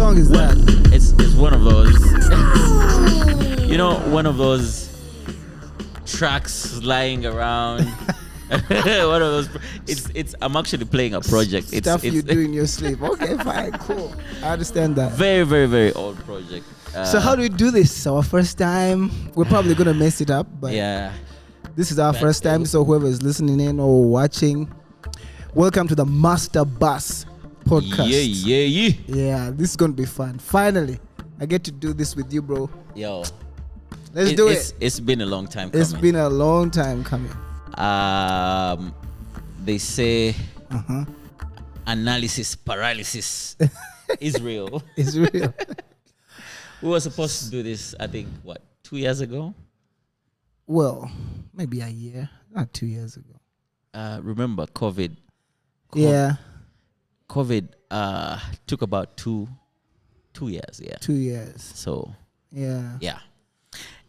song is that? It's one of those. One of those tracks lying around. One of those. It's. I'm actually playing a project. Stuff you do in your sleep. Okay, fine, cool. I understand that. Very, very, very old project. So how do we do this? Our first time. We're probably gonna mess it up, but yeah, this is our first time. So whoever is listening in or watching, welcome to the Master Bus podcast. Yeah. This is gonna be fun. Finally, I get to do this with you, bro. Yo, let's do it. It's been a long time coming. It's been a long time coming. They say analysis paralysis is real. It's real. We were supposed to do this, I think, 2 years ago? Well, maybe a year, not 2 years ago. Remember COVID? Yeah. COVID took about two years, yeah. 2 years. So, yeah. Anyway,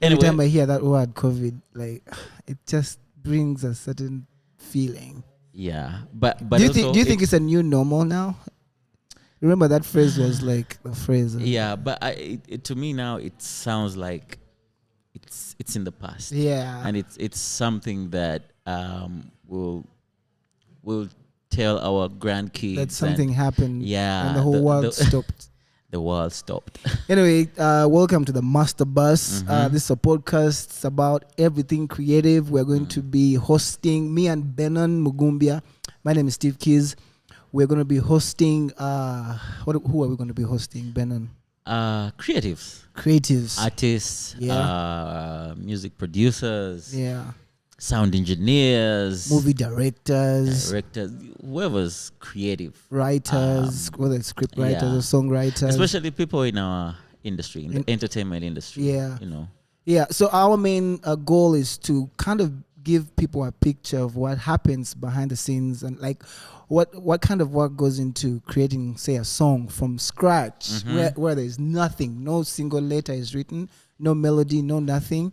Every time I hear that word COVID, like, it just brings a certain feeling. Yeah, but do you think it's a new normal now? Remember that phrase was like the phrase. Yeah, but to me now it sounds like it's in the past. Yeah, and it's something that will tell our grandkids that something happened. Yeah, and the whole world stopped. The world stopped. Anyway, welcome to the Master Bus. This is a podcast about everything creative. We're going to be hosting me and Benon Mugumbya. My name is Steve Keys. We're going to be hosting. Who are we going to be hosting, Benon? Creatives, artists, music producers, sound engineers, movie directors, whoever's creative, writers, whether it's script writers or songwriters, especially people in our industry, in the entertainment industry. Yeah. So our main goal is to kind of give people a picture of what happens behind the scenes and like what kind of work goes into creating, say, a song from scratch, where there's nothing, no single letter is written, no melody, no nothing,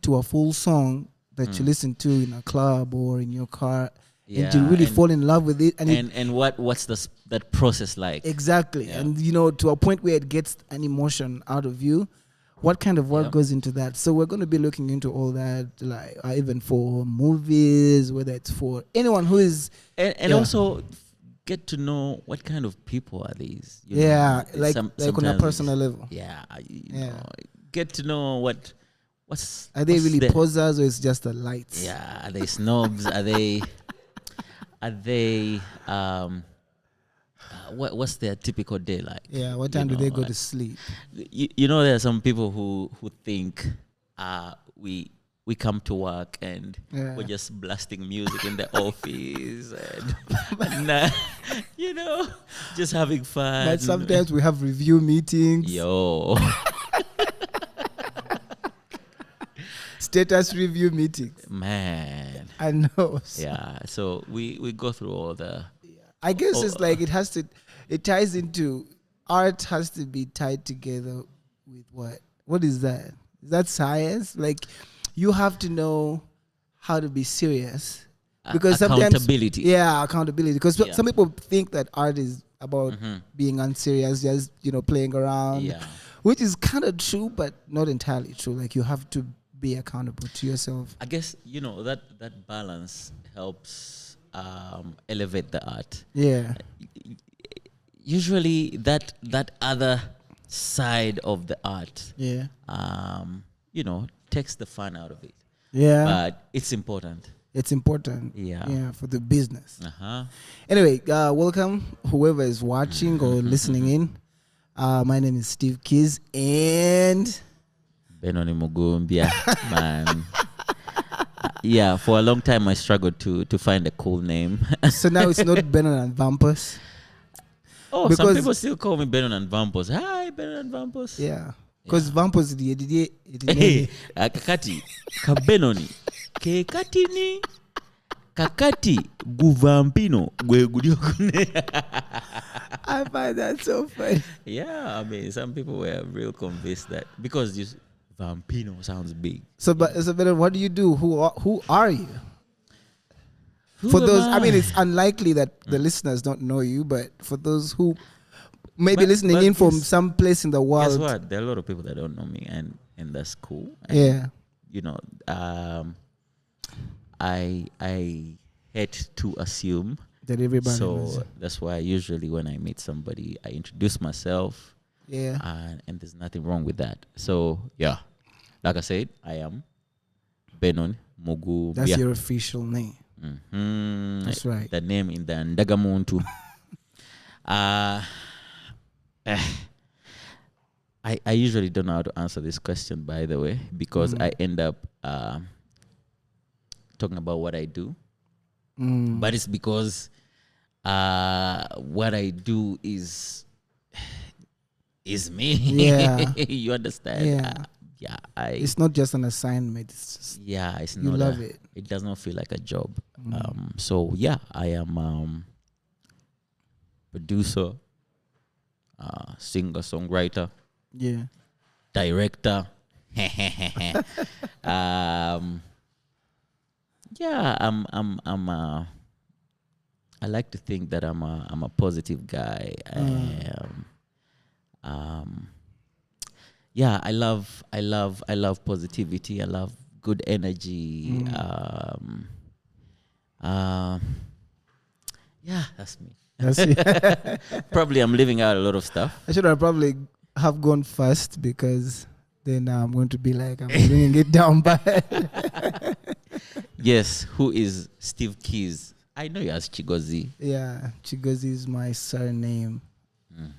to a full song that you listen to in a club or in your car, and you really fall in love with it. And what's that process like? Exactly, and to a point where it gets an emotion out of you. What kind of work goes into that? So we're going to be looking into all that, like even for movies, whether it's for anyone who is... And also get to know what kind of people are these. Like on a personal level. Get to know what's... Are they really posers or it's just the lights? Yeah, are they snobs? Are they... What's their typical day like? Yeah, what time do they go to sleep? There are some people who think we come to work and we're just blasting music in the office and just having fun. But sometimes we have review meetings. Yo. Status review meetings. Man. I know. Yeah, so we go through all the... I guess it's like it ties into art has to be tied together with what? What is that? Is that science? Like you have to know how to be serious because accountability. Accountability. Because some people think that art is about being unserious, just playing around, which is kind of true, but not entirely true. Like you have to be accountable to yourself. I guess that balance helps elevate the art. Yeah. Usually that other side of the art, takes the fun out of it. Yeah. But it's important. It's important. Yeah, for the business. Anyway, welcome whoever is watching or listening in. My name is Steve Keys and Benon Mugumbya, man. Yeah, for a long time I struggled to find a cool name. So now it's not Benon and Vampus. Oh, some people still call me Benon and Vampus. Hi, Benon and Vampus. Yeah, because Vampus the hey, kakati kabenoni ke katini kakati guvampino gwe gudiokune. I find that so funny. Yeah, I mean, some people were real convinced that because this Vampino sounds big. So Benon, what do you do? Who are you? For those, I mean, it's unlikely that the listeners don't know you, but for those who maybe listening but in from guess, some place in the guess world. what? There are a lot of people that don't know me, and that's cool. And, Yeah, you know, I hate to assume. that everybody knows. So that's why usually when I meet somebody, I introduce myself, Yeah, and there's nothing wrong with that. So yeah, like I said, I am Benon Mugumbya. that's your official name. That's right. The name in the Ndagamuntu. uh, eh, I usually don't know how to answer this question, by the way, because I end up talking about what I do. But it's because what I do is me. Yeah. You understand? Yeah. Yeah, It's not just an assignment. It's just, yeah, it's you not. love it. It does not feel like a job. So yeah, I am producer, singer, songwriter, Yeah. director. um, yeah, I like to think that I'm a positive guy. Yeah, I love positivity. I love good energy. Yeah, that's me. That's it. Probably I'm leaving out a lot of stuff. I should have probably have gone first because then I'm going to be like I'm bringing it down. But Yes, who is Steve Keys? I know you as Chigozi. yeah, Chigozi is my surname.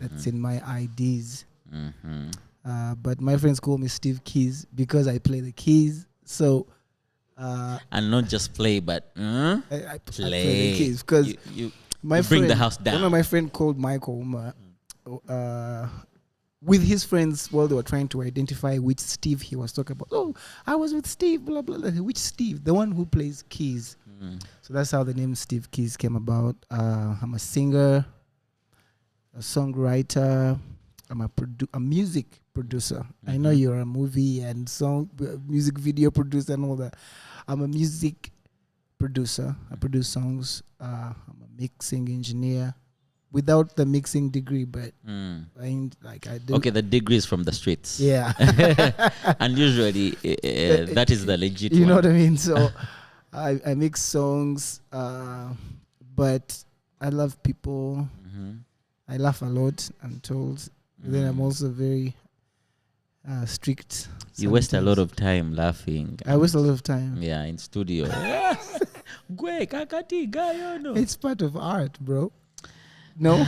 That's in my IDs. But my friends call me Steve Keys because I play the keys. So And not just play, but I play. play the keys because you my bring friend, the house down. One of my friend called Michael with his friends while they were trying to identify which Steve he was talking about. Oh, I was with Steve, blah, blah, blah. Which Steve? The one who plays keys. So that's how the name Steve Keys came about. I'm a singer, a songwriter. I'm a music producer. I know you're a movie and music video producer and all that. I'm a music producer. I produce songs. I'm a mixing engineer without the mixing degree, but I do. Okay, the degree is from the streets. Yeah. And usually that is the legit You know one. what I mean? So I mix songs, but I love people. I laugh a lot, I'm told. But then I'm also very strict. You waste a sometimes. lot of time laughing. I waste a lot of time. Yeah, in studio. It's part of art, bro. No?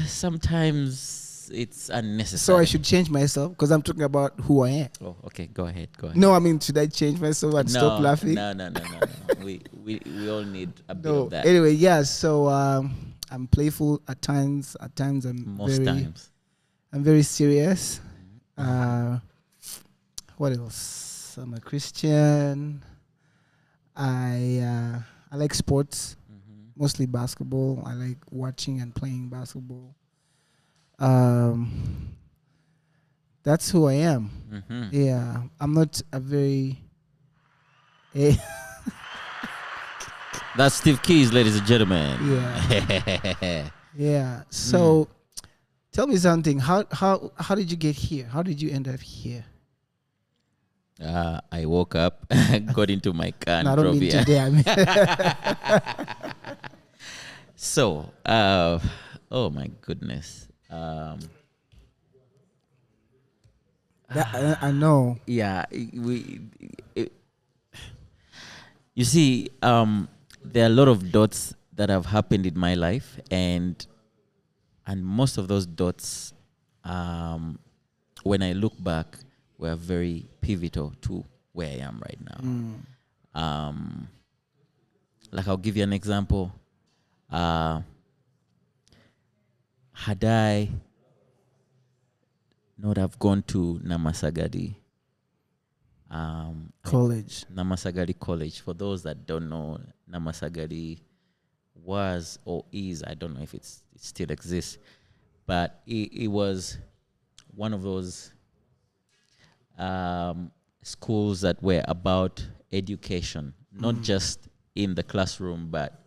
Sometimes it's unnecessary. So I should change myself because I'm talking about who I am. Oh, okay. Go ahead. No, I mean, should I change myself and stop laughing? No. we all need a bit of that. Anyway, yeah. So I'm playful at times. At times I'm very serious. What else? I'm a Christian. I like sports, mostly basketball. I like watching and playing basketball. That's who I am. Yeah, I'm not a very. That's Steve Keys, ladies and gentlemen. Yeah. Yeah. So, tell me something. How did you get here? How did you end up here? I woke up, got into my car, and No, I don't drove mean here. today. I mean, So, oh my goodness. I know. Yeah, you see, there are a lot of dots that have happened in my life, and most of those dots, when I look back, were very pivotal to where I am right now. Like, I'll give you an example. Had I not have gone to Namasagadi College. Namasagadi College. For those that don't know, Namasagadi was or is, I don't know if it still exists, but it was one of those schools that were about education, not just in the classroom, but,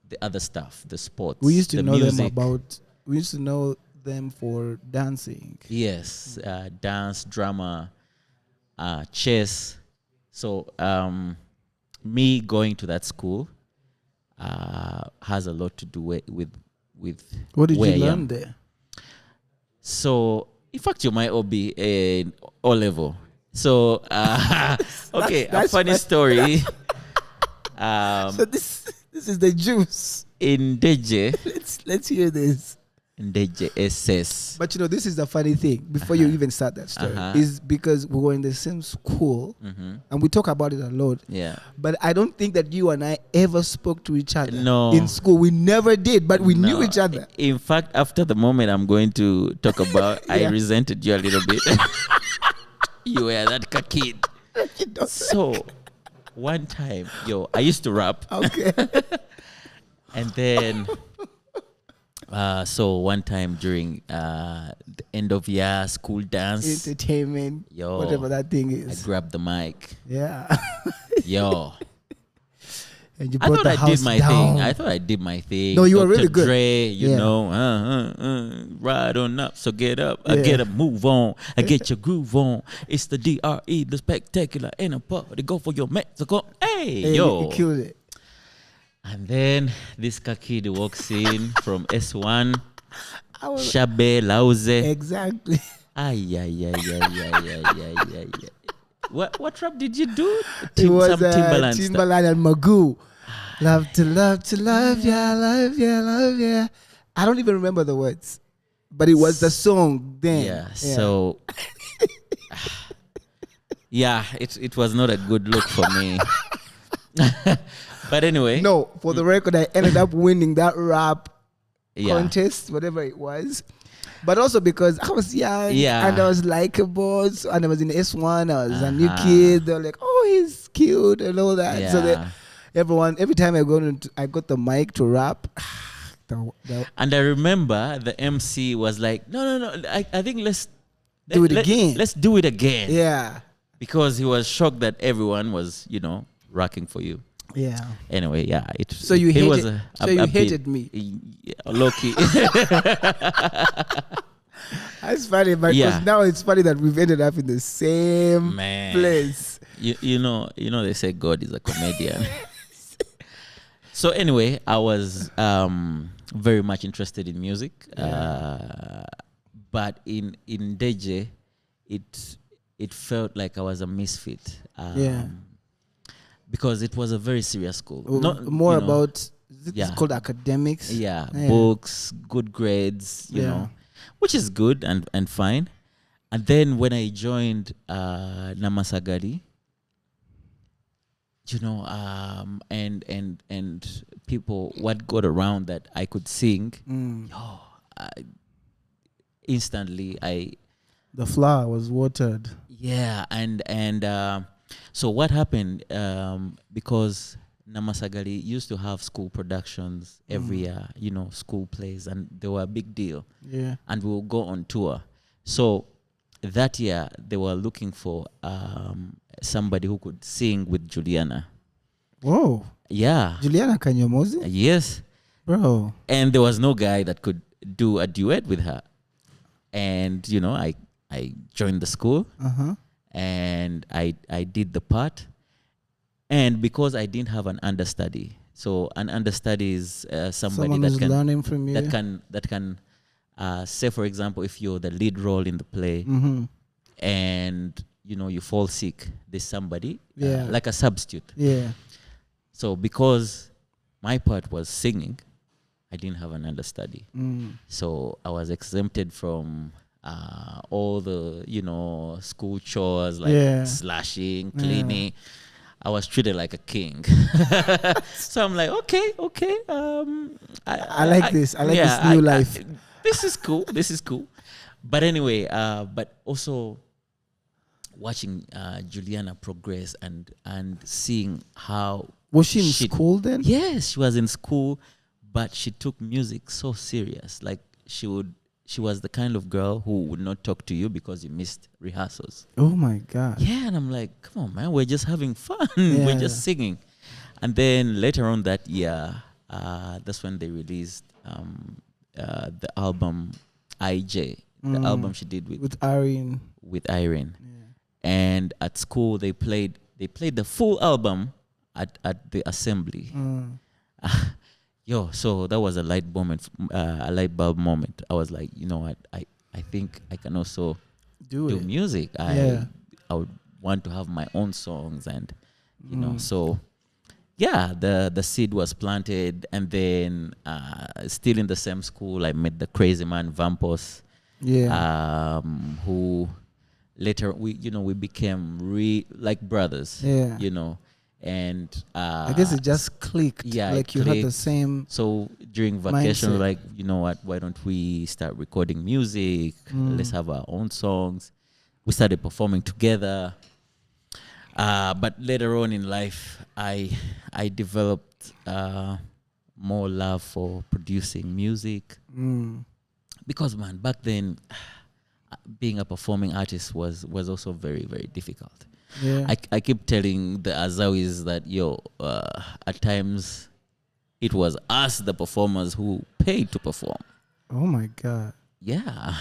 the other stuff, the sports, We used to the know music. them about we used to know them for dancing. Yes, dance, drama, chess. So me going to that school has a lot to do with What did where you I learn am. there? So in fact, you might all be in O level. So okay, a That's funny fine. story. So this is the juice. In Deje, Let's hear this. in Deje SS. But this is the funny thing. Before you even start that story, is because we were in the same school, and we talk about it a lot. Yeah. But I don't think that you and I ever spoke to each other No. in school. We never did, but we knew No. each other. In fact, after the moment I'm going to talk about, I Yeah. resented you a little bit. You were that kid. So one time, I used to rap. Okay. And then, so one time during the end of year school dance, Entertainment, whatever that thing I is. grabbed the mic. Yeah. Yo, And you I brought thought the I house did my down. thing. I thought I did my thing. No, you were Dr. really good. Dre, you Yeah. know, ride on up, so get up. I Yeah. get up, move on. I get your groove on. It's the DRE, the spectacular, in a party. Go for your Mexico. Hey, Hey, yo. you killed it. And then this kid walks in from S1, I was Shabe Lauze. exactly. Ay. What rap did you do? It was Some Timbaland stuff. Timbaland and Magoo. Love to love ya, love ya, love ya. I don't even remember the words, but it was the song then. Yeah. So, yeah, it was not a good look for me. But anyway, No, for the record, I ended up winning that rap yeah, contest, whatever it was. But also because I was young Yeah. and I was likable, so, and I was in S1, I was a new kid. They're like, "Oh, he's cute" and all that. So yeah. every time I got the mic to rap. And I remember the MC was like, "No. I think let's Do it again." Let's do it again." Yeah, Because he was shocked that everyone was, rocking for you. yeah. Anyway, yeah. So you it hated. was So you hated me. Low key. That's funny, but 'cause Yeah. now it's funny that we've ended up in the same Man. place. You know they say God is a comedian. So anyway, I was very much interested in music, but in Deje, it felt like I was a misfit. Because it was a very serious school. More about it's yeah. called academics. Yeah, books, good grades, you know, which is good and fine. And then when I joined Namasagari, and people, what got around that I could sing, instantly The flower was watered. and so what happened, because Namasagari used to have school productions every year, school plays, and they were a big deal. Yeah. And we will go on tour. So that year they were looking for somebody who could sing with Juliana. Whoa. Yeah. Juliana Kanyomozi? Yes. Bro. And there was no guy that could do a duet with her. And I joined the school. And I did the part. And because I didn't have an understudy, so an understudy is somebody Someone that who's can learning from you. that can say, for example, if you're the lead role in the play, and you fall sick, there's somebody like a substitute. Yeah. So because my part was singing, I didn't have an understudy. So I was exempted from all the school chores like slashing, cleaning. I was treated like a king. So I'm like, okay. I like this. I like this new life. This is cool. But anyway, but also watching Juliana progress and seeing how Was she in school then? Yes, she was in school, but she took music so serious. Like she was the kind of girl who would not talk to you because you missed rehearsals. Oh my God. Yeah, and I'm like, come on, man, we're just having fun. We're just singing. And then later on that year, that's when they released the album IJ, the album she did with Irene. with Irene. And at school they played the full album at the assembly. Yo, so that was a light moment, a light bulb moment. I was like, you know what, I think I can also do music. I would want to have my own songs, and you know, so yeah, the seed was planted. And then still in the same school, I met the crazy man Vampos, who later we became like brothers, you know. And I guess it just clicked. Yeah, like you had the same. So during vacation, mindset. like, you know what, why don't we start recording music? Let's have our own songs. We started performing together. But later on in life, I developed more love for producing music. Because, man, back then, being a performing artist was also very, very difficult. Yeah. I keep telling the Azawis that, at times it was us, the performers, who paid to perform. Oh my God. Yeah.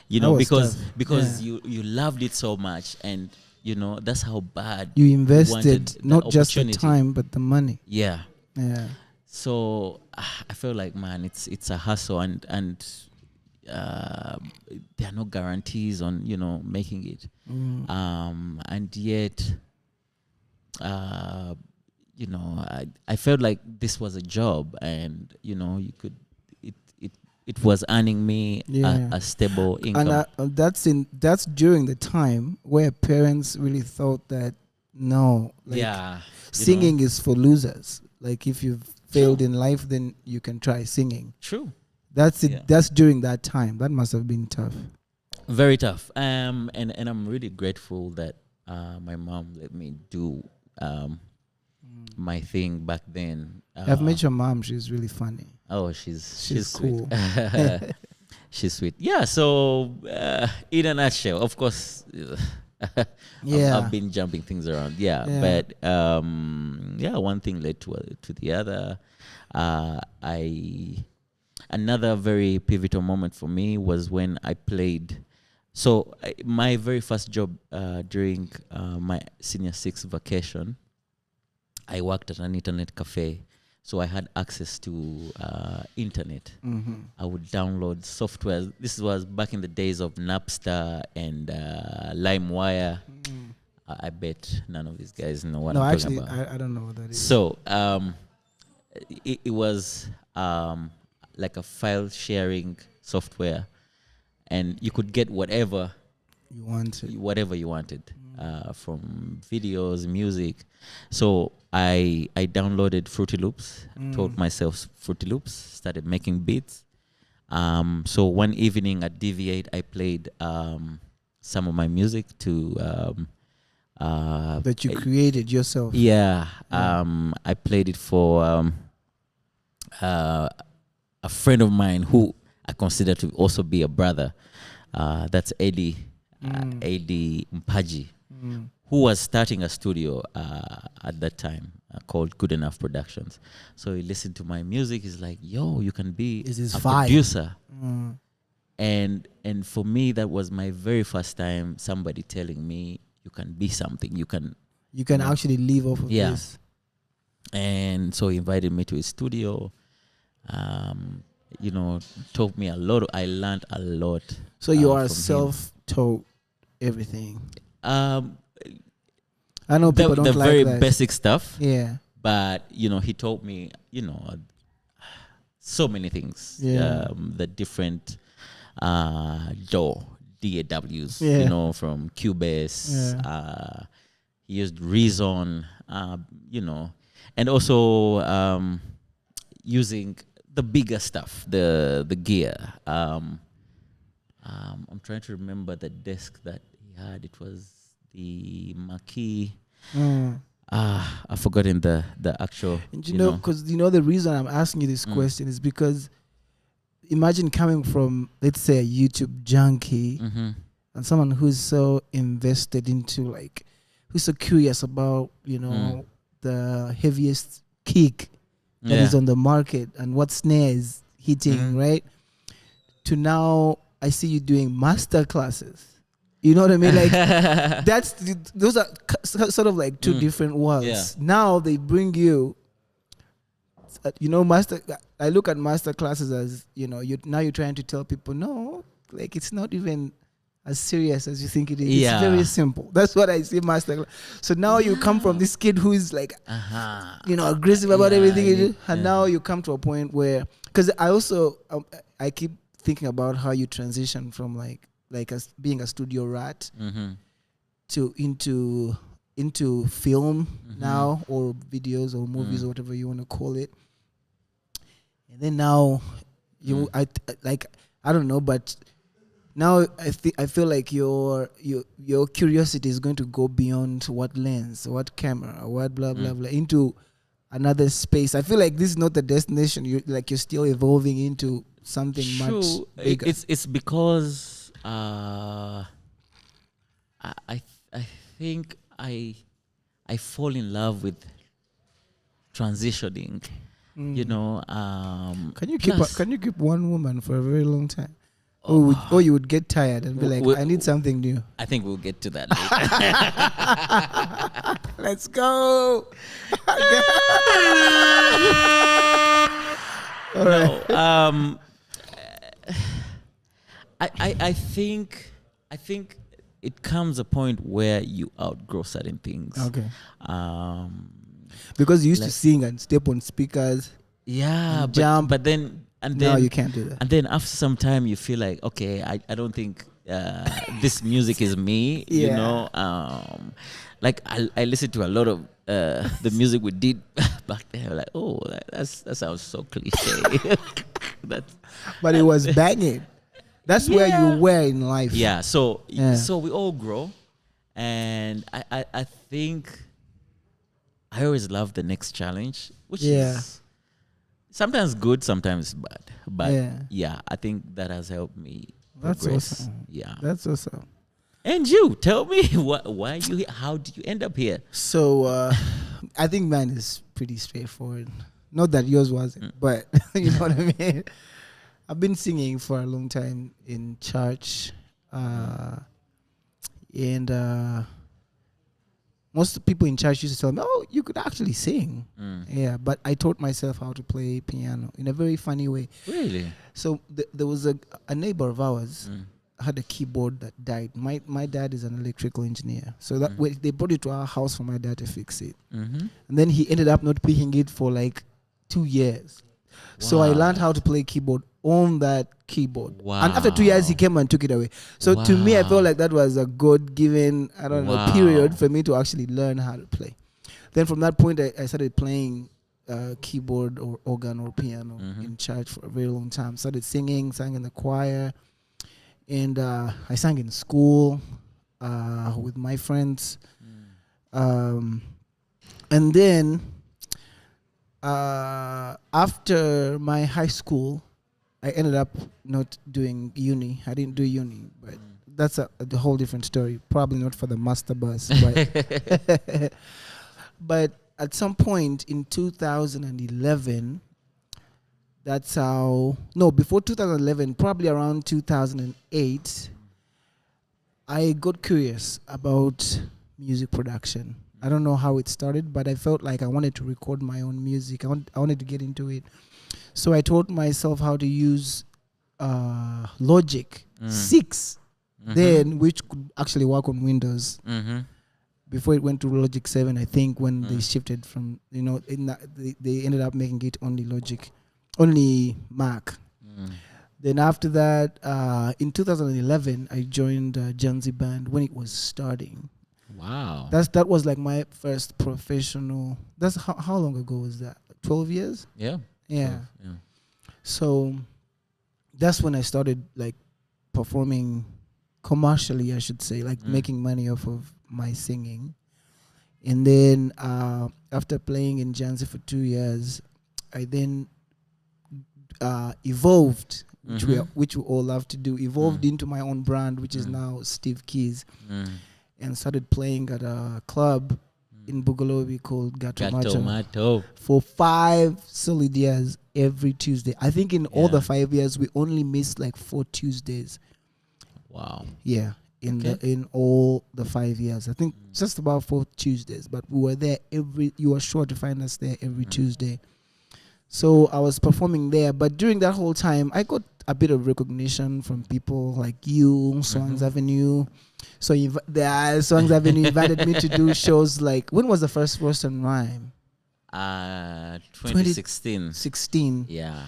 You know, because tough. you loved it so much, and you know, that's how bad You wanted invested the not just the opportunity. time but the money. Yeah. Yeah. So I feel like, man, it's a hustle, and there are no guarantees on, you know, making it. And yet, you know, I felt like this was a job, and you know, it was earning me a stable income. And that's during the time where parents really thought that singing is for losers. Like if you've failed in life, then you can try singing. True. That's it. Yeah. That's during that time. That must have been tough. Very tough. And I'm really grateful that my mom let me do my thing back then. I've met your mom. She's really funny. Oh, she's cool. Sweet. She's sweet. Yeah. So in a nutshell, of course, I've been jumping things around. Yeah. But one thing led to the other. Another very pivotal moment for me was when I played. So my very first job during my senior 6 vacation, I worked at an internet cafe. So I had access to internet. I would download software. This was back in the days of Napster and LimeWire. I bet none of these guys know what I'm talking about. I don't know what that is. So it was like a file sharing software, and you could get whatever you wanted, from videos, music. So I downloaded Fruity Loops, taught myself Fruity Loops, started making beats. So one evening at DV8, I played some of my music to that you created yourself. I played it for a friend of mine who I consider to also be a brother. That's Eddie Mpaji, who was starting a studio at that time called Good Enough Productions. So he listened to my music. He's like, "Yo, you can be a producer." And for me, that was my very first time somebody telling me, "You can be something. You can actually live off of this." And so he invited me to his studio. You know, taught me a lot. I learned a lot. So you are self-taught everything. I know people don't the like very that. basic stuff. Yeah. But you know, he taught me, you know, so many things. Yeah. The different DAWs. You know, from Cubase. Yeah. He used Reason. You know, and also using the bigger stuff, the gear. I'm trying to remember the desk that he had. It was the Marquis. I've forgotten the actual. And you know, because the reason I'm asking you this question is because imagine coming from, let's say, a YouTube junkie and someone who's so invested into, who's so curious about, the heaviest kick that is on the market and what snare is hitting, right? to now I see you doing master classes. You know what I mean? Like those are sort of like two different worlds. Yeah. Now they bring you, master. I look at master classes as you're trying to tell people no, like it's not even as serious as you think it is. Yeah. It's very simple. That's what I see master class. So now you come from this kid who is like, aggressive about everything you do, and now you come to a point where, because I also I keep thinking about how you transition from like as being a studio rat to into film now, or videos or movies or whatever you want to call it. And then now I don't know, but now I feel like your curiosity is going to go beyond what lens, what camera, what blah blah blah, into another space. I feel like this is not the destination. You're still evolving into something much bigger. It's because I think I fall in love with transitioning. Can you keep one woman for a very long time? Or you would get tired and be like, I need something new. I think we'll get to that later. Let's go. No, I think it comes a point where you outgrow certain things. Okay. Because you used to sing and step on speakers. Yeah, jump. But then now you can't do that. And then after some time, you feel like, okay, I don't think this music is me. Yeah. Like I listened to a lot of the music we did back then. Like, oh, that sounds so cliche. But it was banging. That's where you were in life. Yeah. So we all grow, and I think I always love the next challenge, which is sometimes good, sometimes bad. But I think that has helped me progress. That's awesome. Yeah. That's awesome. And you, tell me why you here? How did you end up here? So I think mine is pretty straightforward. Not that yours wasn't, but you know what I mean? I've been singing for a long time in church, and most people in church used to tell me, "Oh, you could actually sing." Yeah, but I taught myself how to play piano in a very funny way. Really? So there was a neighbor of ours had a keyboard that died. My dad is an electrical engineer, so that they brought it to our house for my dad to fix it, and then he ended up not picking it for like 2 years. Wow. So I learned how to play keyboard on that keyboard. Wow. And after 2 years, he came and took it away. So to me, I felt like that was a God-given, period for me to actually learn how to play. Then from that point, I started playing keyboard or organ or piano in church for a very long time. Started singing, sang in the choir. And I sang in school with my friends. And then after my high school, I ended up not doing uni. I didn't do uni, but that's a whole different story. Probably not for the master bus. But, but at some point in 2011, before 2011, probably around 2008, I got curious about music production. I don't know how it started, but I felt like I wanted to record my own music. I wanted to get into it. So I taught myself how to use Logic 6, then, which could actually work on Windows. Before it went to Logic 7, I think, when they shifted from, they ended up making it only Mac. Then after that, in 2011, I joined Janzi Band when it was starting. Wow. That was like my first professional. That's how long ago was that? 12 years? Yeah. Yeah. So that's when I started like performing commercially, I should say, like making money off of my singing. And then after playing in Janzi for 2 years, I then evolved, which we all love to do, evolved into my own brand, which is now Steve Keys, and started playing at a club in Bugalobi called Gatomato Gatomato. for 5 solid years every Tuesday. I think in all the 5 years we only missed like 4 Tuesdays. Wow. Yeah, in all the 5 years, I think just about 4 Tuesdays. But we were there you were sure to find us there every Tuesday. So I was performing there, but during that whole time, I got a bit of recognition from people like you, Swang's Avenue. So the Swang's Avenue invited me to do shows like, when was the first Roast and Rhyme? 2016. 16. Yeah.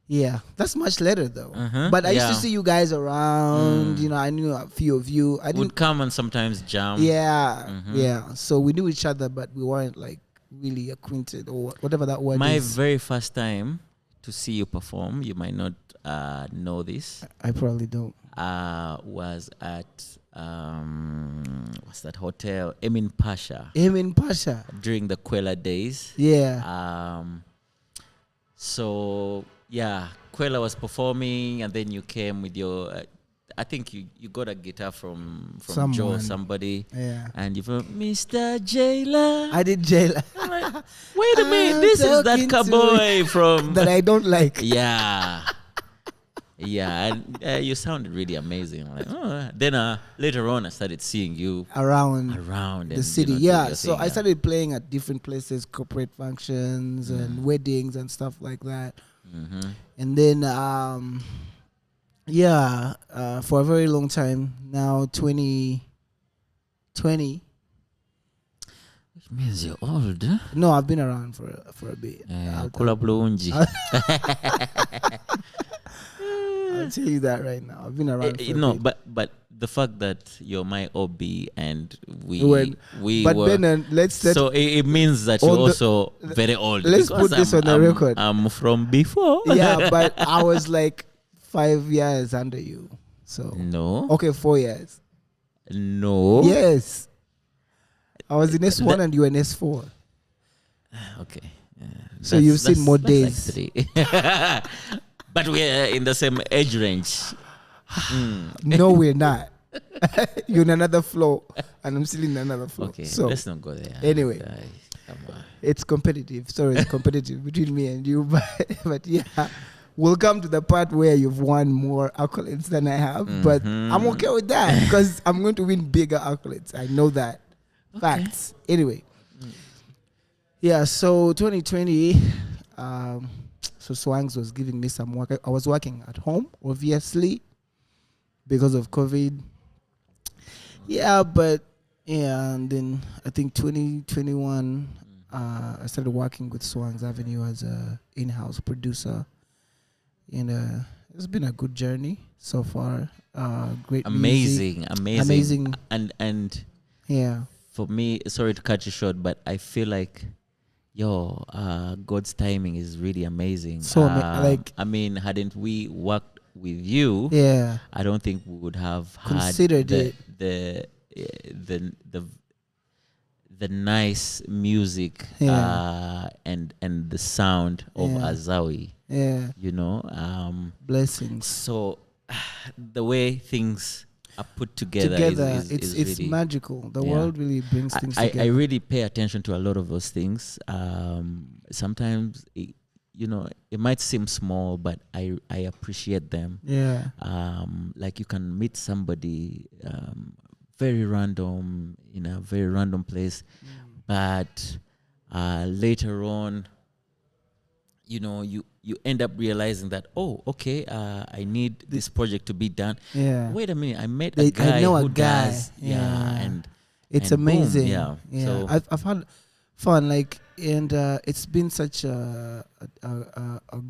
Yeah, that's much later though. But I used to see you guys around. You know, I knew a few of you. I would come and sometimes jam. Yeah, yeah. So we knew each other, but we weren't like really acquainted or whatever that word is. My very first time to see you perform, you might not know this. I probably don't. Was at what's that hotel? Emin Pasha. Emin Pasha. During the Quella days. Yeah. So yeah, Quella was performing, and then you came with your. I think you got a guitar from Joe or somebody. Yeah. And you from Mr. Jailer. I did Jailer. I'm like, wait a minute, this is that cowboy from that I don't like. Yeah. Yeah, and you sounded really amazing. I'm like, oh. Then later on, I started seeing you around the city. So I started playing at different places, corporate functions and weddings and stuff like that. And then, for a very long time now, 2020. Which means you're old. Huh? No, I've been around for a bit. I'll tell you that right now. I've been around for a bit. but the fact that you're my OB and we but were, Benon, so it means that you're also very old. Let's put this on the record. I'm from before. Yeah, but I was like 5 years under you. So no. Okay, 4 years. No. Yes. I was in S1 and you were in S4. Okay. So you've seen more days. Like 3. But we're in the same age range. No, we're not. You're in another floor, and I'm still in another floor. Okay, so let's not go there. Anyway, come on. It's competitive. Sorry, it's competitive between me and you. But yeah, we'll come to the part where you've won more accolades than I have. But I'm okay with that because I'm going to win bigger accolades. I know that. Facts. Anyway. Yeah, so 2020... So Swangs was giving me some work. I was working at home, obviously, because of COVID. Yeah, and then I think 2021, I started working with Swangs Avenue as a in-house producer. And it's been a good journey so far. Great amazing. And yeah. For me, sorry to cut you short, but I feel like God's timing is really amazing. So I mean, hadn't we worked with you, I don't think we would have considered the nice music and the sound of Azawi. Yeah. You know, blessings. So the way things are put together is it's really magical. The world really brings things together. I really pay attention to a lot of those things. Sometimes it might seem small, but I appreciate them. Yeah. Like you can meet somebody very random in a very random place, but later on, you end up realizing that, I need this project to be done. Yeah. Wait a minute, I met a guy who does. Yeah. And it's and amazing. Boom, yeah. So I've had fun, and it's been such a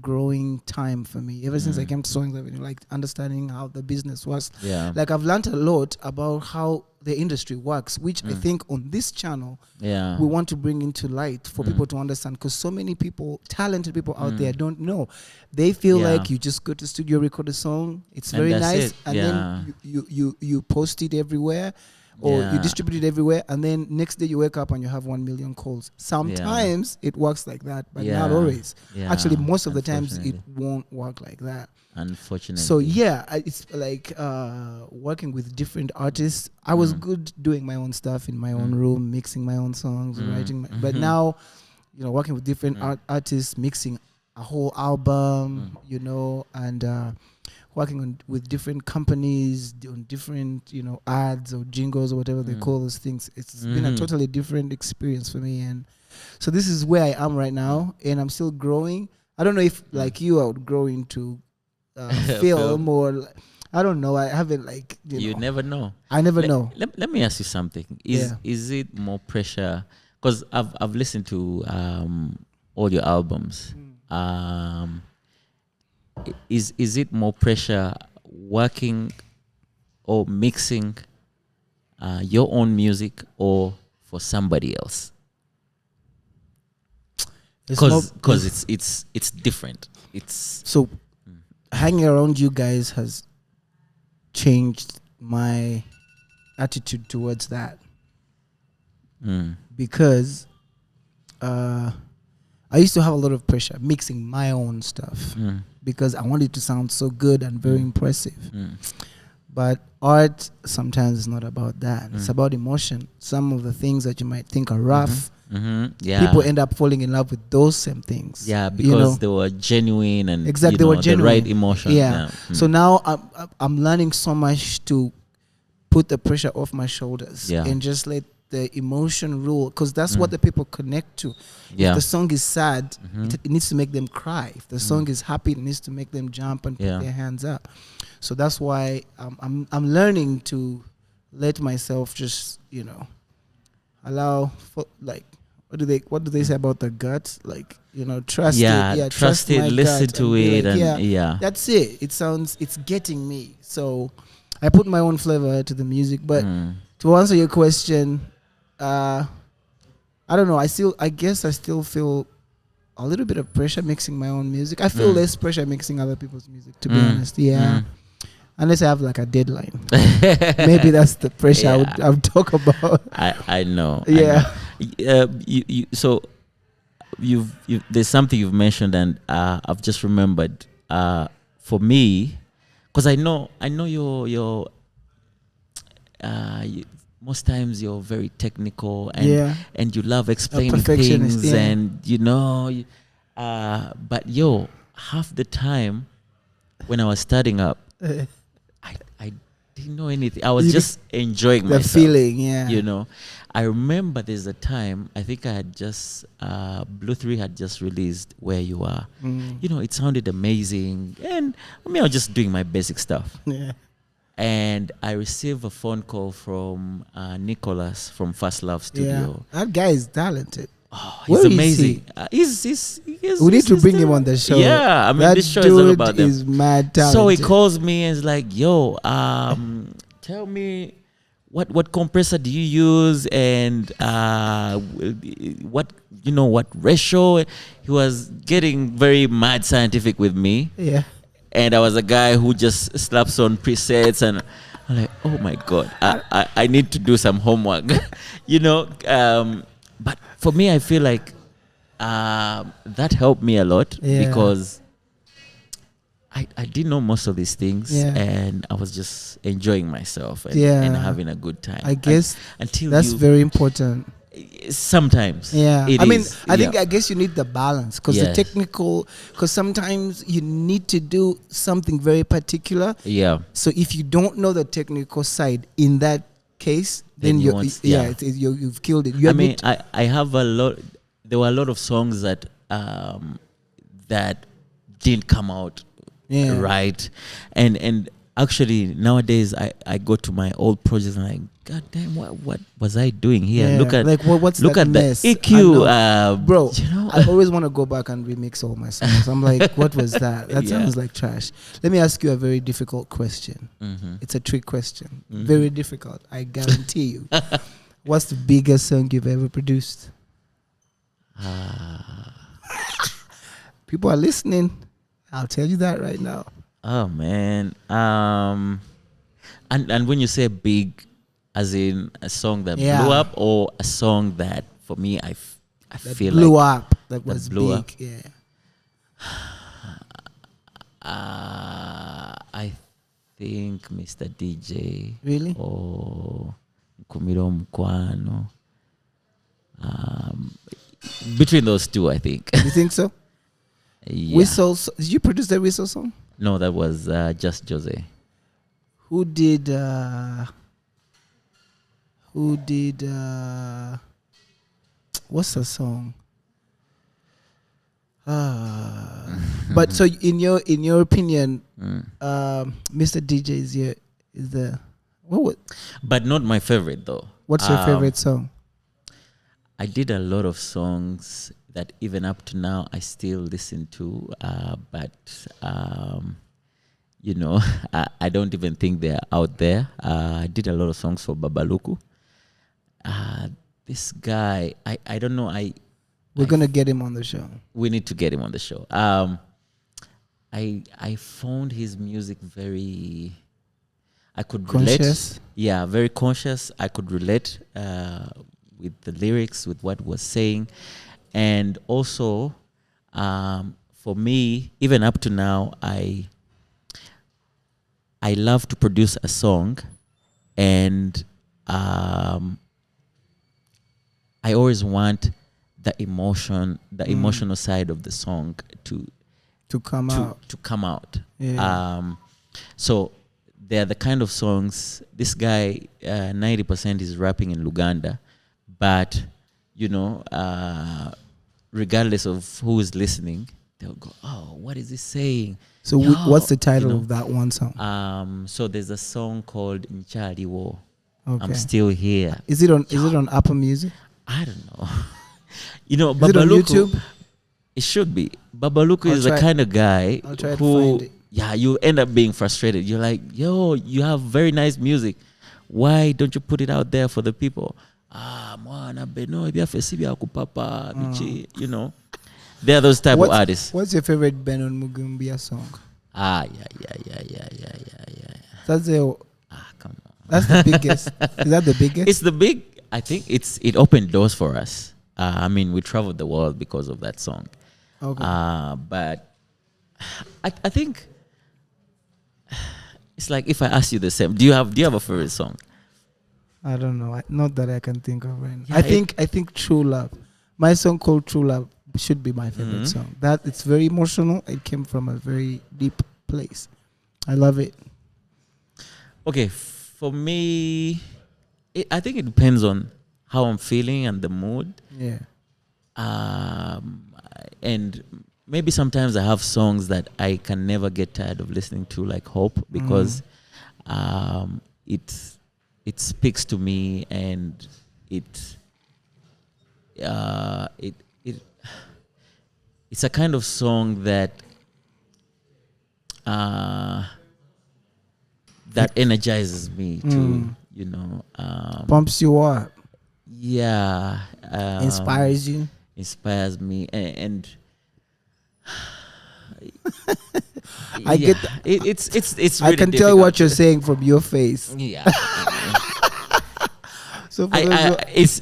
growing time for me ever since I came to Swang's Avenue, understanding how the business works. Yeah. I've learned a lot about how the industry works, which I think on this channel we want to bring into light for people to understand, because so many people, talented people out there, don't know. They feel like you just go to studio, record a song, it's very nice, and then you post it everywhere. or you distribute it everywhere, and then next day you wake up and you have 1 million calls. Sometimes it works like that, but not always. Actually, most of the times it won't work like that. Unfortunately. So it's like working with different artists. I was good doing my own stuff in my own room, mixing my own songs, writing. But now, working with different artists, mixing a whole album, and working with different companies on different, ads or jingles or whatever they call those things. It's been a totally different experience for me, and so this is where I am right now, and I'm still growing. I don't know if like you, I would grow into film or I don't know. I haven't you never know. I never know. Let me ask you something. Is it more pressure? Because I've listened to all your albums. Is it more pressure working or mixing your own music or for somebody else? Because it's different. It's so hanging around you guys has changed my attitude towards that. Because I used to have a lot of pressure mixing my own stuff because I wanted to sound so good and very impressive. But art sometimes is not about that. It's about emotion. Some of the things that you might think are rough, people end up falling in love with those same things. Yeah, because they were genuine and they were genuine. The right emotion. So now I'm learning so much to put the pressure off my shoulders and just let the emotion rule, because that's what the people connect to. If the song is sad, it needs to make them cry. If the song is happy, it needs to make them jump and put their hands up. So that's why I'm learning to let myself just allow for, like, what do they say about the gut? Like, trust it. Trust it. Listen to it, and that's it. It's getting me. So I put my own flavor to the music. But to answer your question, I don't know. I guess I still feel a little bit of pressure mixing my own music. I feel less pressure mixing other people's music, to be honest. Unless I have like a deadline. Maybe that's the pressure I would talk about. I know. Yeah. I know. So you've there's something you've mentioned, and I've just remembered. For me, because I know you're most times you're very technical and you love explaining things and but half the time when I was starting up, I didn't know anything. I was just enjoying myself. The feeling, I remember there's a time, I think I had just Blue 3 had just released Where You Are. It sounded amazing, and I was just doing my basic stuff. And I received a phone call from Nicholas from First Love Studio. That guy is talented. Oh, he's amazing. We need to bring him on the show. Yeah, I mean, this show is all about them. Is mad talented. So he calls me and is like, "Yo, tell me what compressor do you use and what ratio?" He was getting very mad scientific with me. Yeah. And I was a guy who just slaps on presets, and I'm like, oh my God, I need to do some homework, But for me, I feel like that helped me a lot because I didn't know most of these things, and I was just enjoying myself and having a good time. I guess until that's very important. Sometimes, I guess you need the balance because the technical, because sometimes you need to do something very particular. Yeah. So if you don't know the technical side in that case, then you've killed it. I have a lot. There were a lot of songs that that didn't come out right, and actually nowadays I go to my old projects and I'm like, God damn, what was I doing here? Look at look at mess? The EQ, bro. I always want to go back and remix all my songs. I'm like, what was that? That sounds like trash. Let me ask you a very difficult question. It's a trick question. Very difficult. I guarantee you. What's the biggest song you've ever produced? People are listening. I'll tell you that right now. Oh man. And when you say big, As in a song that Yeah. blew up, or a song that for me I That feel blew like up. That was blew big. up. Yeah. I think Mr. DJ Really? or Kumiro Mkwano. Between those two, I think. You think so? Yeah. Whistle. Did you produce that Whistle song? No, that was just Jose. Who did? Who did? What's the song? But so in your opinion, Mr. DJ is the what? But not my favorite though. What's your favorite song? I did a lot of songs that even up to now I still listen to, but you know, I don't even think they're out there. I did a lot of songs for Babaluku. This guy, I don't know. We're gonna get him on the show. We need to get him on the show. I found his music very. I could Conscious? relate. Yeah, very conscious. I could relate with the lyrics, with what was saying, and also for me, even up to now, I love to produce a song, and I always want the emotional side of the song to come out. to come out. Yeah. So they're the kind of songs. This guy, 90% is rapping in Luganda, but you know, regardless of who is listening, they'll go, "Oh, what is he saying?" So what's the title you know? of that one song? So there's a song called "Nchali Wo." Okay. I'm still here. Is it on Apple Music? I don't know. You know, Is it on Babaluku. YouTube? It should be. Babaluku is the kind of guy I'll try to who, find it. yeah, you end up being frustrated. You're like, yo, you have very nice music. Why don't you put it out there for the people? Mwana Benon, kupapa, you know. They are those type of artists. What's your favorite Benon Mugumbya song? Yeah. That's the Come on. That's the biggest. Is that the biggest? It's the big. I think it opened doors for us. I mean, we traveled the world because of that song. Okay. But I think it's like if I ask you the same. Do you have a favorite song? I don't know. Not that I can think of right now. Yeah, I think True Love. My song called True Love should be my favorite song. That it's very emotional. It came from a very deep place. I love it. Okay, for me, I think it depends on how I'm feeling and the mood. Yeah. And maybe sometimes I have songs that I can never get tired of listening to, like Hope, because it speaks to me, and it's a kind of song that that energizes me to, you know, Pumps you up. yeah, Inspires you. inspires me, and I get it's I really can tell difficult. what you're saying from your face. Yeah. So for those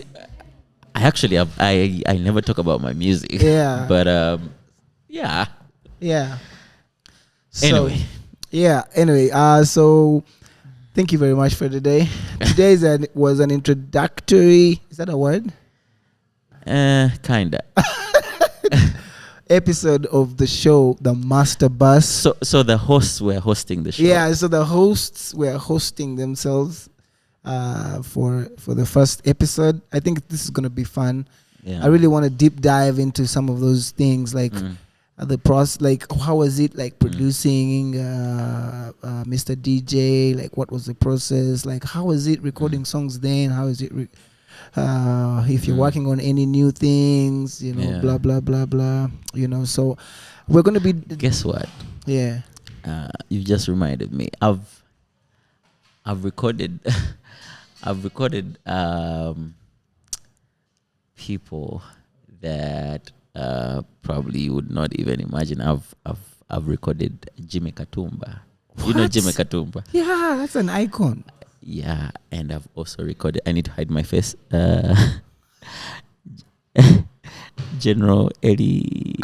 I actually have, I never talk about my music. Yeah. But yeah. yeah. So, Anyway. yeah. Anyway, so thank you very much for today. Today was an introductory. Is that a word? Kinda. Episode of the show, the Master Bus. So the hosts were hosting the show. Yeah, so the hosts were hosting themselves for the first episode. I think this is gonna be fun. Yeah. I really want to deep dive into some of those things, like the process, like how was it like producing Mr. DJ, like what was the process, like how was it recording songs then, how is it if you're working on any new things, you know, blah blah blah blah, you know. So we're gonna be Guess what? yeah. You just reminded me. I've recorded I've recorded people that probably you would not even imagine. I've recorded Jimmy Katumba. You know What? Jimmy Katumba? Yeah, that's an icon. Yeah, and I've also recorded. I need to hide my face. General Eddie.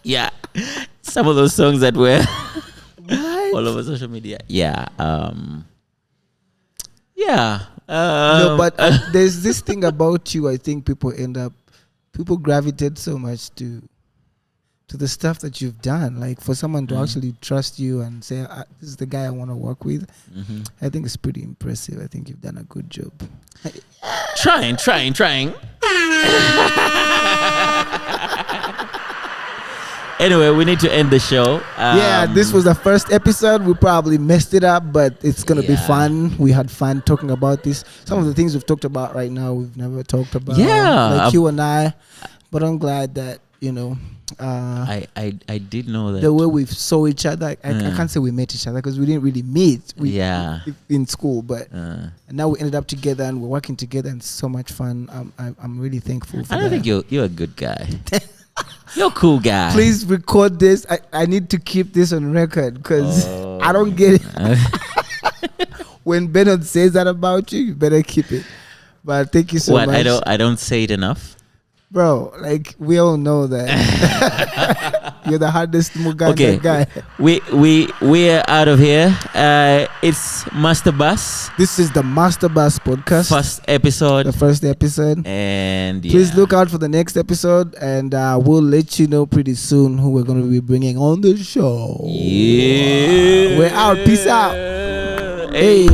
Yeah, some of those songs that were all over social media. Yeah. Yeah. No, but there's this thing about you. I think people gravitate so much to the stuff that you've done. Like for someone to actually trust you and say, "This is the guy I want to work with." I think it's pretty impressive. I think you've done a good job. Trying. Anyway, we need to end the show. Yeah, this was the first episode. We probably messed it up, but it's going to be fun. We had fun talking about this. Some of the things we've talked about right now, we've never talked about. Yeah. Like you and I. But I'm glad that, I did know that. the way we saw each other. I can't say we met each other because we didn't really meet. In school, but and now we ended up together and we're working together and it's so much fun. I'm really thankful for that. I don't think you're a good guy. You're a cool guy. Please record this. I need to keep this on record because I don't get it. When Benon says that about you, you better keep it. But thank you so much. I don't say it enough. Bro, like we all know that you're the hardest Mugumbya guy. We're out of here. It's Master Bus. This is the Master Bus podcast. The first episode. And please look out for the next episode, and we'll let you know pretty soon who we're going to be bringing on the show. Yeah. We're out. Peace out. Hey.